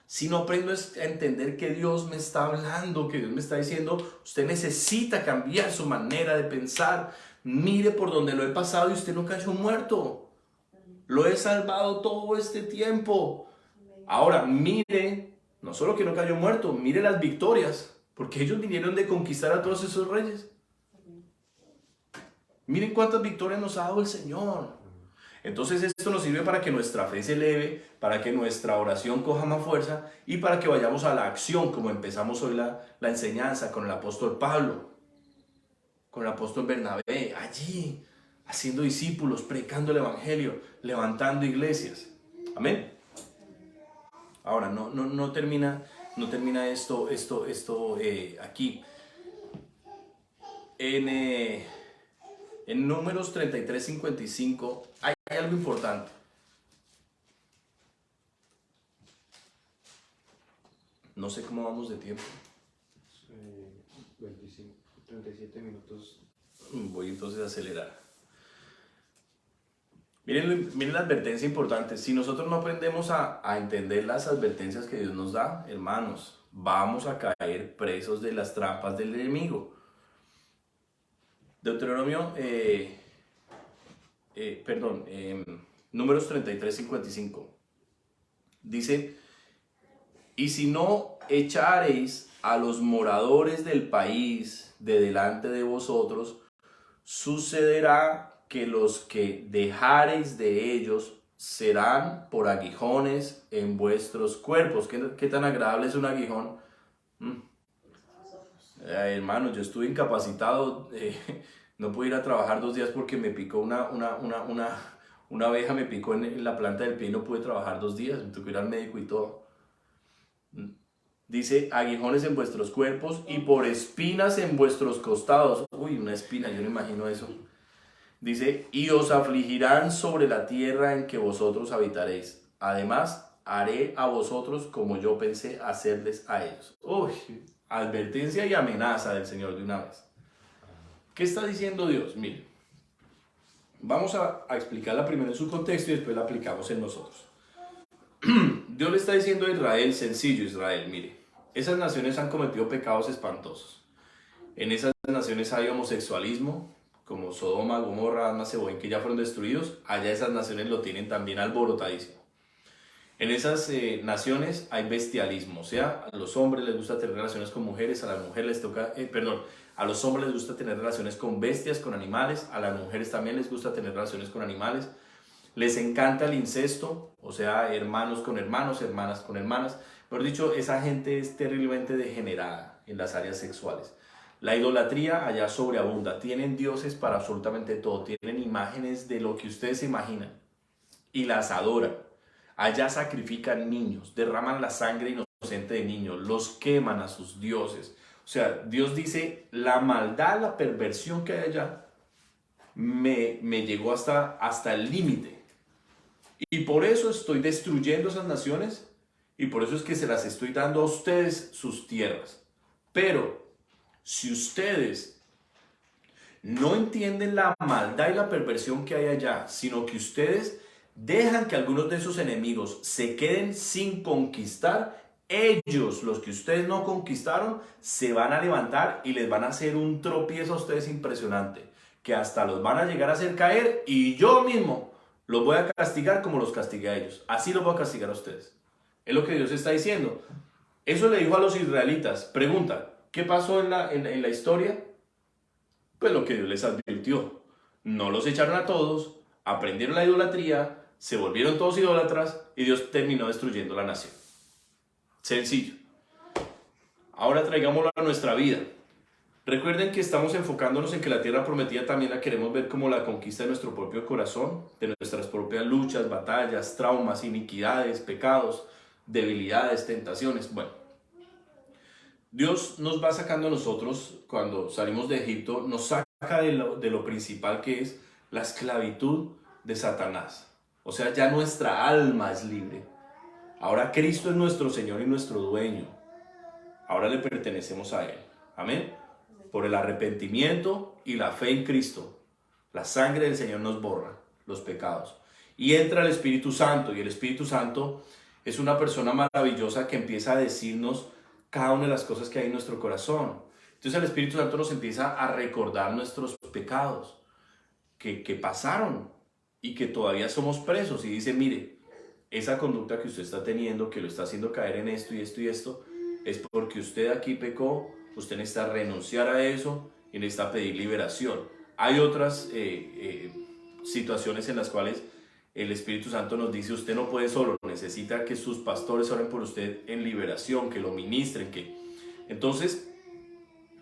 Si no aprendo a entender que Dios me está hablando, que Dios me está diciendo, usted necesita cambiar su manera de pensar. Mire por donde lo he pasado y usted no cayó muerto. Lo he salvado todo este tiempo. Ahora, mire, no solo que no cayó muerto, mire las victorias, porque ellos vinieron de conquistar a todos esos reyes. Miren cuántas victorias nos ha dado el Señor. Entonces esto nos sirve para que nuestra fe se eleve, para que nuestra oración coja más fuerza y para que vayamos a la acción, como empezamos hoy la enseñanza con el apóstol Pablo, con el apóstol Bernabé, allí haciendo discípulos, predicando el Evangelio, levantando iglesias. Amén. Ahora, no termina esto aquí. En Números 33:55 hay algo importante. No sé cómo vamos de tiempo.
37 minutos.
Voy entonces a acelerar. Miren la advertencia importante. Si nosotros no aprendemos a entender las advertencias que Dios nos da, hermanos, vamos a caer presos de las trampas del enemigo. Deuteronomio, Números 33:55. Dice, y si no echareis a los moradores del país de delante de vosotros, sucederá que los que dejareis de ellos serán por aguijones en vuestros cuerpos. ¿Qué tan agradable es un aguijón? Hermano, yo estuve incapacitado, no pude ir a trabajar 2 días porque me picó una abeja, me picó en la planta del pie y no pude trabajar 2 días, me tocó ir al médico y todo. Dice, aguijones en vuestros cuerpos y por espinas en vuestros costados. Uy, una espina, yo no imagino eso. Dice, y os afligirán sobre la tierra en que vosotros habitaréis. Además, haré a vosotros como yo pensé hacerles a ellos. Uy, advertencia y amenaza del Señor de una vez. ¿Qué está diciendo Dios? Mire, vamos a explicarla primero en su contexto y después la aplicamos en nosotros. Dios le está diciendo a Israel, sencillo Israel, mire, esas naciones han cometido pecados espantosos. En esas naciones hay homosexualismo, como Sodoma, Gomorra, Adma, Seboín, que ya fueron destruidos. Allá esas naciones lo tienen también alborotadísimo. En esas naciones hay bestialismo, o sea, a los hombres les gusta tener relaciones con mujeres, a las mujeres les toca, a los hombres les gusta tener relaciones con bestias, con animales, a las mujeres también les gusta tener relaciones con animales. les encanta el incesto, o sea, hermanos con hermanos, hermanas con hermanas. Mejor dicho, esa gente es terriblemente degenerada en las áreas sexuales. La idolatría allá sobreabunda, tienen dioses para absolutamente todo, tienen imágenes de lo que ustedes se imaginan y las adoran. Allá sacrifican niños, derraman la sangre inocente de niños, los queman a sus dioses. O sea, Dios dice, la maldad, la perversión que hay allá me llegó hasta el límite. Y por eso estoy destruyendo esas naciones y por eso es que se las estoy dando a ustedes sus tierras. Pero si ustedes no entienden la maldad y la perversión que hay allá, sino que ustedes dejan que algunos de esos enemigos se queden sin conquistar, ellos, los que ustedes no conquistaron, se van a levantar y les van a hacer un tropiezo a ustedes impresionante, que hasta los van a llegar a hacer caer y yo mismo los voy a castigar como los castigué a ellos. Así los voy a castigar a ustedes. Es lo que Dios está diciendo. Eso le dijo a los israelitas. Pregunta, ¿qué pasó en la historia? Pues lo que Dios les advirtió. No los echaron a todos, aprendieron la idolatría, se volvieron todos idólatras y Dios terminó destruyendo la nación. Sencillo. Ahora traigámoslo a nuestra vida. Recuerden que estamos enfocándonos en que la tierra prometida también la queremos ver como la conquista de nuestro propio corazón, de nuestras propias luchas, batallas, traumas, iniquidades, pecados, debilidades, tentaciones. Bueno, Dios nos va sacando a nosotros, cuando salimos de Egipto, nos saca de lo principal que es la esclavitud de Satanás. O sea, ya nuestra alma es libre. Ahora Cristo es nuestro Señor y nuestro dueño. Ahora le pertenecemos a Él. Amén. Por el arrepentimiento y la fe en Cristo, la sangre del Señor nos borra los pecados. Y entra el Espíritu Santo, y el Espíritu Santo es una persona maravillosa que empieza a decirnos cada una de las cosas que hay en nuestro corazón. Entonces el Espíritu Santo nos empieza a recordar nuestros pecados que pasaron y que todavía somos presos. Y dice, mire, esa conducta que usted está teniendo, que lo está haciendo caer en esto y esto y esto, es porque usted aquí pecó. Usted necesita renunciar a eso y necesita pedir liberación. Hay otras situaciones en las cuales el Espíritu Santo nos dice, usted no puede solo, necesita que sus pastores oren por usted en liberación, que lo ministren. Entonces,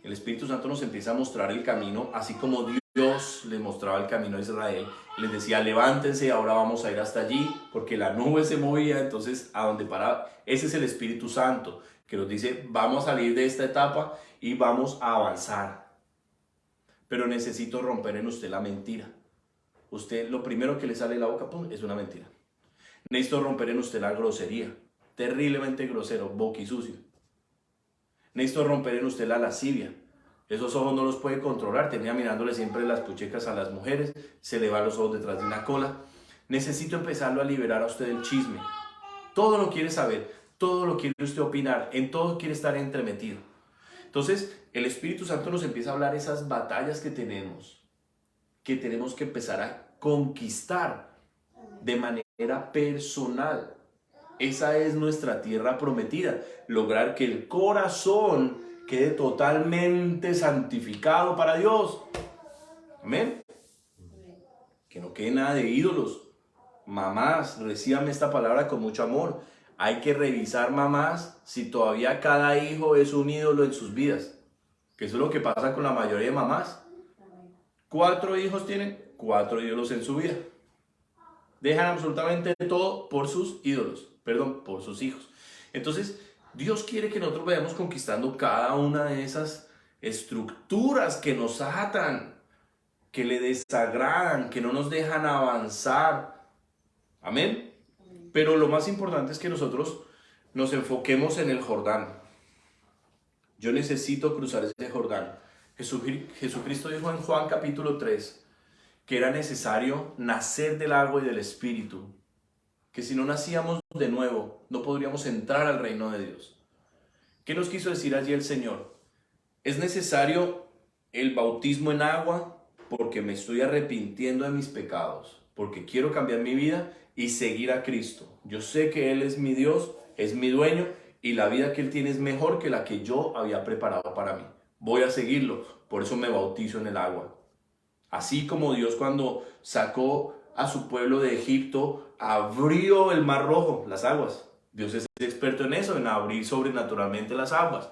el Espíritu Santo nos empieza a mostrar el camino, así como Dios le mostraba el camino a Israel. Les decía, levántense, ahora vamos a ir hasta allí, porque la nube se movía, entonces a donde paraba. Ese es el Espíritu Santo, que nos dice, vamos a salir de esta etapa y vamos a avanzar. Pero necesito romper en usted la mentira. Usted, lo primero que le sale de la boca, ¡pum!, es una mentira. Necesito romper en usted la grosería. Terriblemente grosero, boquisucio. Necesito romper en usted la lascivia. Esos ojos no los puede controlar. Tenía mirándole siempre las puchecas a las mujeres. Se le van los ojos detrás de una cola. Necesito empezarlo a liberar a usted del chisme. Todo lo quiere saber. Todo lo quiere usted opinar. En todo quiere estar entremetido. Entonces, el Espíritu Santo nos empieza a hablar esas batallas que tenemos que empezar a conquistar de manera personal. Esa es nuestra tierra prometida. Lograr que el corazón quede totalmente santificado para Dios. Amén. Que no quede nada de ídolos. Mamás, recíbanme esta palabra con mucho amor. Hay que revisar, mamás, si todavía cada hijo es un ídolo en sus vidas. Que eso es lo que pasa con la mayoría de mamás. 4 hijos tienen, 4 ídolos en su vida. Dejan absolutamente todo por sus ídolos. Perdón, por sus hijos. Entonces, Dios quiere que nosotros vayamos conquistando cada una de esas estructuras que nos atan, que le desagradan, que no nos dejan avanzar. Amén. Pero lo más importante es que nosotros nos enfoquemos en el Jordán. Yo necesito cruzar ese Jordán. Jesucristo dijo en Juan capítulo 3 que era necesario nacer del agua y del Espíritu. Que si no nacíamos de nuevo, no podríamos entrar al reino de Dios. ¿Qué nos quiso decir allí el Señor? Es necesario el bautismo en agua porque me estoy arrepintiendo de mis pecados, porque quiero cambiar mi vida y seguir a Cristo. Yo sé que Él es mi Dios, es mi dueño y la vida que Él tiene es mejor que la que yo había preparado para mí. Voy a seguirlo, por eso me bautizo en el agua. Así como Dios cuando sacó a su pueblo de Egipto, abrió el mar rojo, las aguas. Dios es experto en eso, en abrir sobrenaturalmente las aguas.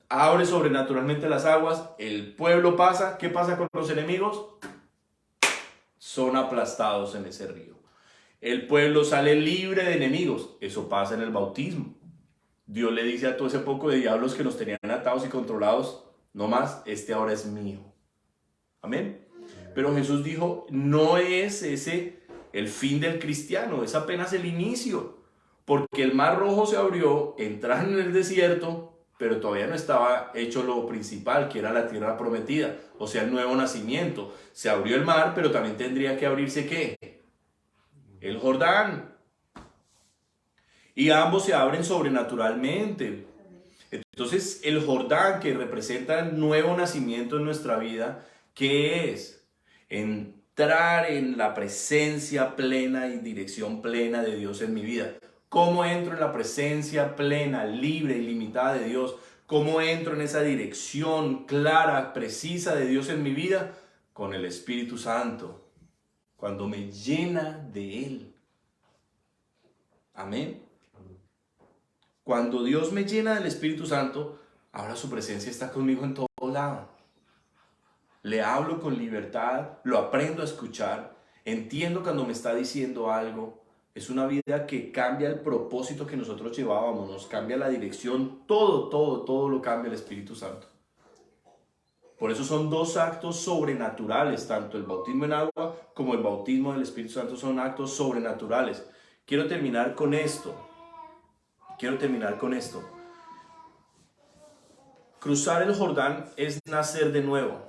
Abre sobrenaturalmente las aguas, el pueblo pasa. ¿Qué pasa con los enemigos? Son aplastados en ese río. El pueblo sale libre de enemigos. Eso pasa en el bautismo. Dios le dice a todo ese poco de diablos que nos tenían atados y controlados, no más, este ahora es mío. Amén. Pero Jesús dijo, no es ese el fin del cristiano, es apenas el inicio. Porque el mar rojo se abrió, entraron en el desierto, pero todavía no estaba hecho lo principal, que era la tierra prometida, o sea, el nuevo nacimiento. Se abrió el mar, pero también tendría que abrirse ¿qué? El Jordán. Y ambos se abren sobrenaturalmente. Entonces, el Jordán, que representa el nuevo nacimiento en nuestra vida, ¿qué es? Entrar en la presencia plena y dirección plena de Dios en mi vida. ¿Cómo entro en la presencia plena, libre, ilimitada de Dios? ¿Cómo entro en esa dirección clara, precisa de Dios en mi vida? Con el Espíritu Santo, cuando me llena de Él. Amén. Cuando Dios me llena del Espíritu Santo, ahora su presencia está conmigo en todo lado. Le hablo con libertad, lo aprendo a escuchar, entiendo cuando me está diciendo algo. Es una vida que cambia el propósito que nosotros llevábamos, nos cambia la dirección, todo lo cambia el Espíritu Santo. Por eso son dos actos sobrenaturales, tanto el bautismo en agua como el bautismo del Espíritu Santo son actos sobrenaturales. Quiero terminar con esto. Cruzar el Jordán es nacer de nuevo.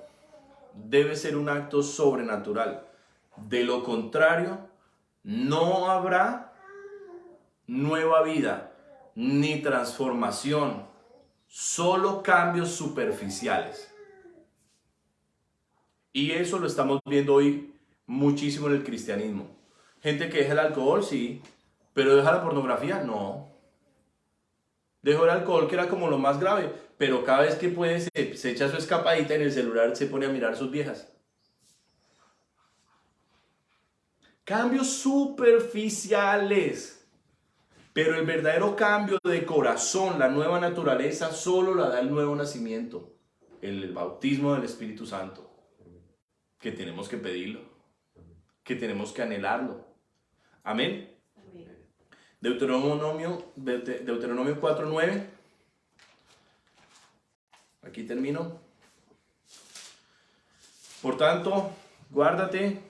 Debe ser un acto sobrenatural. De lo contrario, no habrá nueva vida ni transformación, solo cambios superficiales. Y eso lo estamos viendo hoy muchísimo en el cristianismo. Gente que deja el alcohol, sí, pero deja la pornografía, no. Dejó el alcohol, que era como lo más grave, pero cada vez que puede se echa su escapadita en el celular, se pone a mirar sus viejas. Cambios superficiales, pero el verdadero cambio de corazón, la nueva naturaleza, solo la da el nuevo nacimiento, el bautismo del Espíritu Santo, que tenemos que pedirlo, que tenemos que anhelarlo. Amén. Deuteronomio 4:9. Aquí termino. Por tanto, guárdate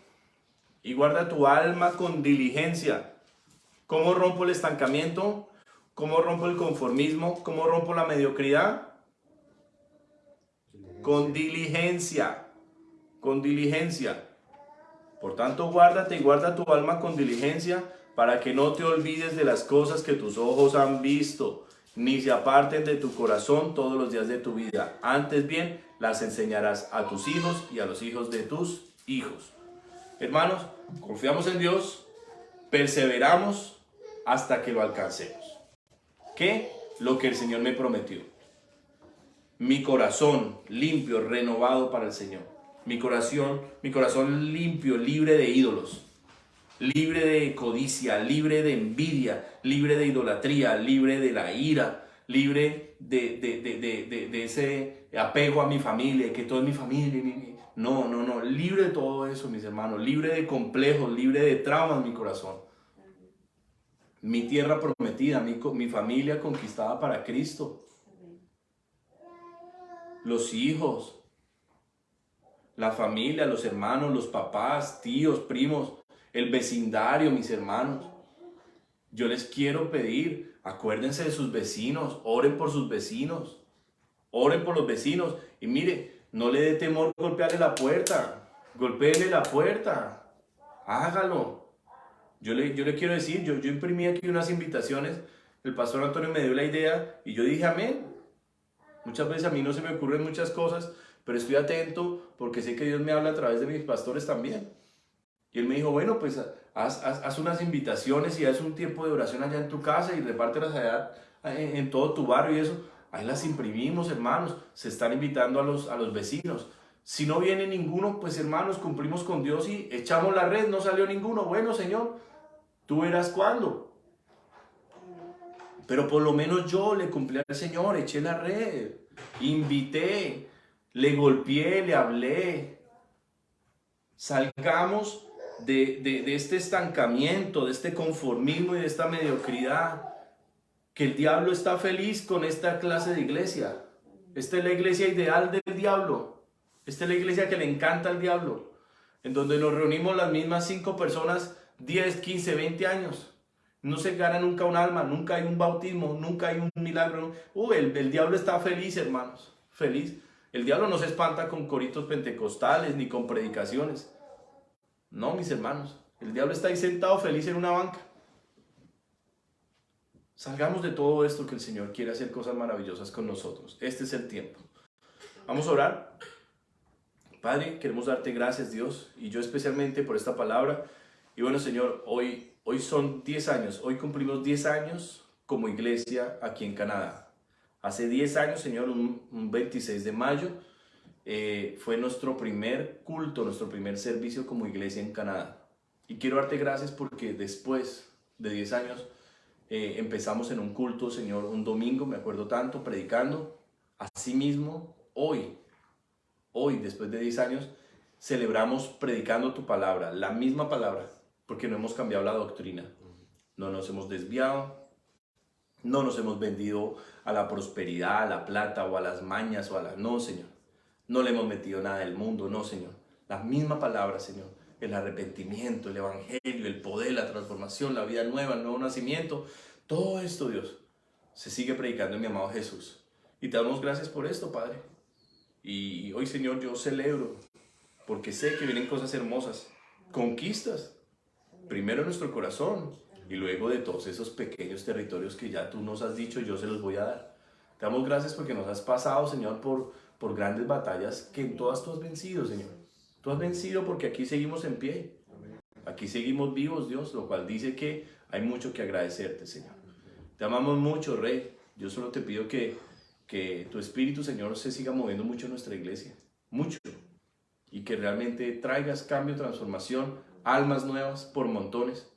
y guarda tu alma con diligencia. ¿Cómo rompo el estancamiento? ¿Cómo rompo el conformismo? ¿Cómo rompo la mediocridad? Con diligencia. Con diligencia. Por tanto, guárdate y guarda tu alma con diligencia, para que no te olvides de las cosas que tus ojos han visto, ni se aparten de tu corazón todos los días de tu vida. Antes bien, las enseñarás a tus hijos y a los hijos de tus hijos. Hermanos, confiamos en Dios, perseveramos hasta que lo alcancemos. ¿Qué? Lo que el Señor me prometió. Mi corazón limpio, renovado para el Señor. Mi corazón limpio, libre de ídolos, libre de codicia, libre de envidia, libre de idolatría, libre de la ira, libre de ese apego a mi familia, que todo es mi familia. No, libre de todo eso, mis hermanos, libre de complejos, libre de traumas en mi corazón. Mi tierra prometida, mi familia conquistada para Cristo. Los hijos, la familia, los hermanos, los papás, tíos, primos, el vecindario, mis hermanos. Yo les quiero pedir, acuérdense de sus vecinos, oren por sus vecinos, oren por los vecinos. Y mire, no le dé temor golpearle la puerta, golpéele la puerta, hágalo. Yo le quiero decir, yo imprimí aquí unas invitaciones, el pastor Antonio me dio la idea y yo dije amén. Muchas veces a mí no se me ocurren muchas cosas, pero estoy atento porque sé que Dios me habla a través de mis pastores también. Y él me dijo, bueno, pues haz unas invitaciones y haz un tiempo de oración allá en tu casa y repártelas allá en todo tu barrio y eso. Ahí las imprimimos, hermanos. Se están invitando a los vecinos. Si no viene ninguno, pues hermanos, cumplimos con Dios y echamos la red, no salió ninguno. Bueno, Señor, tú verás cuándo. Pero por lo menos yo le cumplí al Señor, eché la red, invité, le golpeé, le hablé. Salgamos de este estancamiento, de este conformismo y de esta mediocridad. Que el diablo está feliz con esta clase de iglesia. Esta es la iglesia ideal del diablo. Esta es la iglesia que le encanta al diablo. En donde nos reunimos las mismas 5 personas, 10, 15, 20 años. No se gana nunca un alma, nunca hay un bautismo, nunca hay un milagro. El diablo está feliz, hermanos, feliz. El diablo no se espanta con coritos pentecostales ni con predicaciones. No, mis hermanos, el diablo está ahí sentado feliz en una banca. Salgamos de todo esto, que el Señor quiere hacer cosas maravillosas con nosotros. Este es el tiempo. Vamos a orar. Padre, queremos darte gracias, Dios, y yo especialmente por esta palabra. Y bueno, Señor, hoy son 10 años, hoy cumplimos 10 años como iglesia aquí en Canadá. Hace 10 años, Señor, un 26 de mayo, fue nuestro primer culto, nuestro primer servicio como iglesia en Canadá. Y quiero darte gracias porque después de 10 años empezamos en un culto, Señor, un domingo, me acuerdo tanto, predicando. Asimismo, hoy, después de 10 años, celebramos predicando tu palabra, la misma palabra, porque no hemos cambiado la doctrina, no nos hemos desviado, no nos hemos vendido a la prosperidad, a la plata o a las mañas o a la... No, Señor, no le hemos metido nada del mundo, no, Señor. La misma palabra, Señor, el arrepentimiento, el evangelio, el poder, la transformación, la vida nueva, el nuevo nacimiento, todo esto, Dios, se sigue predicando en mi amado Jesús. Y te damos gracias por esto, Padre. Y hoy, Señor, yo celebro, porque sé que vienen cosas hermosas, conquistas, primero en nuestro corazón y luego de todos esos pequeños territorios que ya tú nos has dicho, yo se los voy a dar. Te damos gracias porque nos has pasado, Señor, por grandes batallas que en todas tú has vencido, Señor. Tú has vencido porque aquí seguimos en pie, aquí seguimos vivos, Dios, lo cual dice que hay mucho que agradecerte, Señor. Te amamos mucho, Rey. Yo solo te pido que tu Espíritu, Señor, se siga moviendo mucho en nuestra iglesia, mucho, y que realmente traigas cambio, transformación, almas nuevas por montones,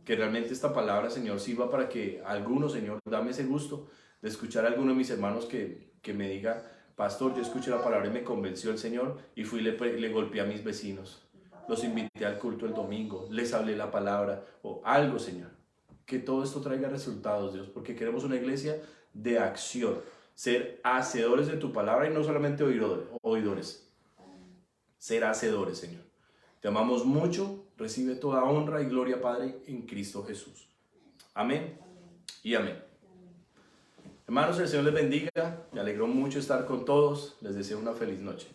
que realmente esta palabra, Señor, sirva para que algunos, Señor, dame ese gusto de escuchar a alguno de mis hermanos que me diga: pastor, yo escuché la palabra y me convenció el Señor, y fui y le golpeé a mis vecinos, los invité al culto el domingo, les hablé la palabra, o algo, Señor, que todo esto traiga resultados, Dios, porque queremos una iglesia de acción, ser hacedores de tu palabra y no solamente oidores, ser hacedores, Señor. Te amamos mucho, recibe toda honra y gloria, Padre, en Cristo Jesús. Amén y amén. Hermanos, el Señor les bendiga, me alegró mucho estar con todos, les deseo una feliz noche.